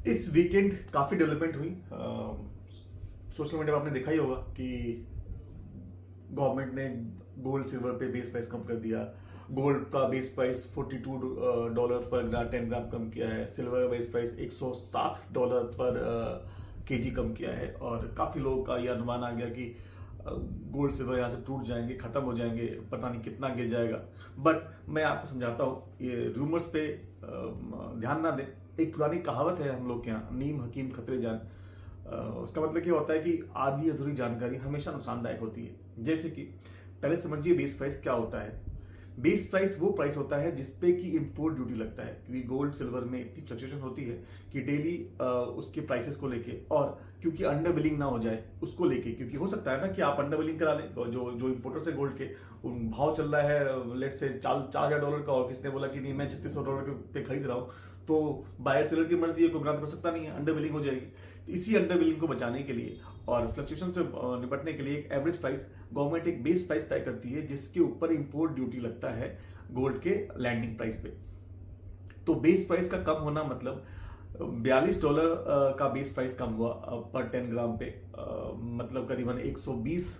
इस वीकेंड काफी डेवलपमेंट हुई। सोशल मीडिया पर आपने देखा ही होगा कि गवर्नमेंट ने गोल्ड सिल्वर पे बेस प्राइस कम कर दिया। गोल्ड का बेस प्राइस $42 पर ग्राम 10 ग्राम कम किया है। सिल्वर का बेस प्राइस $107 पर केजी कम किया है। और काफी लोगों का यह अनुमान आ गया कि गोल्ड सिल्वर यहाँ से टूट जाएंगे, खत्म हो जाएंगे, पता नहीं कितना गिर जाएगा। बट मैं आपको समझाता हूँ, ये रूमर्स पे ध्यान ना दें। एक पुरानी कहावत है हम लोग के यहाँ, नीम हकीम खतरे जान। उसका मतलब क्या होता है कि आधी अधूरी जानकारी हमेशा नुकसानदायक होती है। जैसे कि पहले समझिए बेस प्राइस क्या होता है। बेस प्राइस वो प्राइस होता है जिसपे कि इंपोर्ट ड्यूटी लगता है, क्योंकि गोल्ड सिल्वर में इतनी फ्लक्चुएशन होती है कि डेली उसके प्राइसेस को लेके, और क्योंकि अंडर बिलिंग ना हो जाए उसको लेके, क्योंकि हो सकता है ना कि आप अंडर बिलिंग करा लें। जो जो इंपोर्टर्स है गोल्ड के, भाव चल रहा है लेट से $4,000 का, और किसने बोला कि नहीं मैं $3600 पे खरीद रहा हूँ, तो बायर सेलर की मर्जी है, कोई बना कर सकता नहीं है, अंडर बिलिंग हो जाएगी। तो इसी अंडर बिलिंग को बचाने के लिए और फ्लक्चुएशन से निपटने के लिए एक एवरेज प्राइस, गवर्नमेंट एक बेस प्राइस तय करती है जिसके ऊपर इंपोर्ट ड्यूटी लगता है गोल्ड के लैंडिंग प्राइस पे। तो बेस प्राइस का कम होना मतलब $42 का बेस प्राइस कम हुआ पर 10 ग्राम पे। मतलब करीबन $120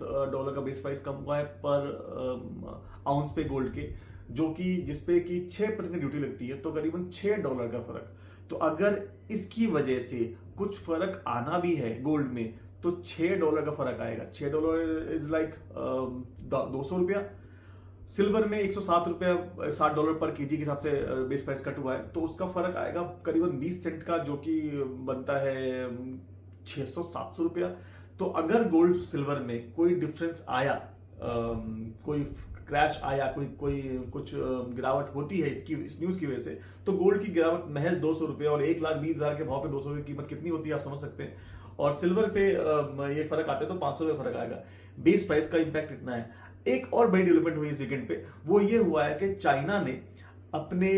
का बेस प्राइस कम हुआ है पर आउंस पे गोल्ड के, जो कि जिसपे कि 6% ड्यूटी लगती है, तो करीबन $6 का फर्क। तो अगर इसकी वजह से कुछ फर्क आना भी है गोल्ड में, तो $6 का फर्क आएगा। $6 इज लाइक $200। सिल्वर में $107 $60 पर केजी के हिसाब से बेस प्राइस कट हुआ है, तो उसका फर्क आएगा करीबन 20 सेंट का, जो कि बनता है 600 700 रुपया। तो अगर गोल्ड सिल्वर में कोई डिफरेंस आया, कोई क्रैश आया, कोई कोई कुछ गिरावट होती है इस न्यूज की वजह से, तो गोल्ड की गिरावट महज $200, और 1,20,000 के भाव पे 200 की कीमत कितनी होती है आप समझ सकते हैं। और सिल्वर पे ये फर्क आता है तो $500 फर्क आएगा। बेस प्राइस का इंपैक्ट इतना है। एक और बड़ी डेवलपमेंट हुई इस वीकेंड पे, वो ये हुआ है कि चाइना ने अपने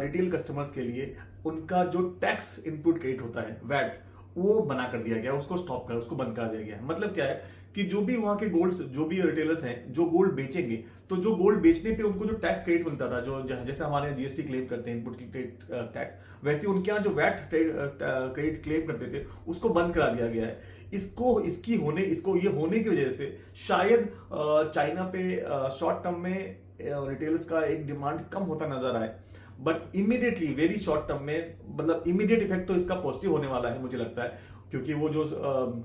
रिटेल कस्टमर्स के लिए उनका जो टैक्स इनपुट क्रेडिट होता है, वैट, वो बना कर दिया गया, उसको बंद कर दिया गया। मतलब क्या है कि जो भी वहां के गोल्ड, जो भी रिटेलर्स हैं जो गोल्ड बेचेंगे, तो जो गोल्ड बेचने पे उनको जो टैक्स क्रेडिट मिलता था, जो जैसे हमारे जीएसटी क्लेम करते हैं इनपुट टैक्स, वैसे उनके यहाँ जो वैट क्रेडिट क्लेम करते थे उसको बंद करा दिया गया है। इसको ये होने की वजह से शायद चाइना पे शॉर्ट टर्म में रिटेलर्स का एक डिमांड कम होता नजर आए। But immediately very short term में, मतलब इमीडिएट इफेक्ट तो इसका पॉजिटिव होने वाला है मुझे लगता है, क्योंकि वो जो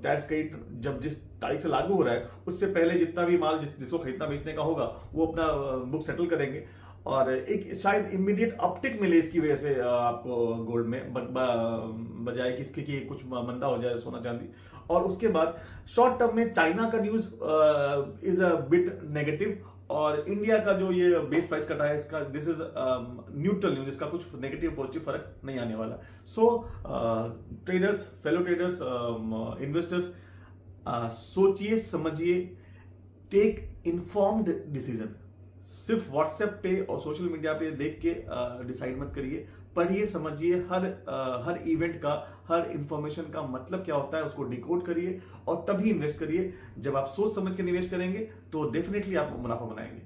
टैक्स क्रेडिट जब जिस तारीख से लागू हो रहा है, उससे पहले जितना भी माल जिसको खरीदना बेचने का होगा वो अपना बुक सेटल करेंगे, और एक शायद इमीडिएट अपटिक मिले इसकी वजह से आपको गोल्ड में, बजाय कि इसके कि कुछ मंदा हो जाए सोना चांदी। और उसके बाद शॉर्ट टर्म में चाइना का news is a bit negative, और इंडिया का जो ये बेस प्राइस कटा है इसका, दिस इज न्यूट्रल न्यूज, इसका कुछ नेगेटिव पॉजिटिव फर्क नहीं आने वाला। सो ट्रेडर्स, फेलो ट्रेडर्स, इन्वेस्टर्स, सोचिए समझिए, टेक इन्फॉर्म्ड डिसीजन। सिर्फ व्हाट्सएप पे और सोशल मीडिया पे देख के डिसाइड मत करिए। पढ़िए, समझिए, हर इवेंट का, हर इंफॉर्मेशन का मतलब क्या होता है उसको डिकोड करिए, और तभी इन्वेस्ट करिए। जब आप सोच समझ के निवेश करेंगे तो डेफिनेटली आप मुनाफा बनाएंगे।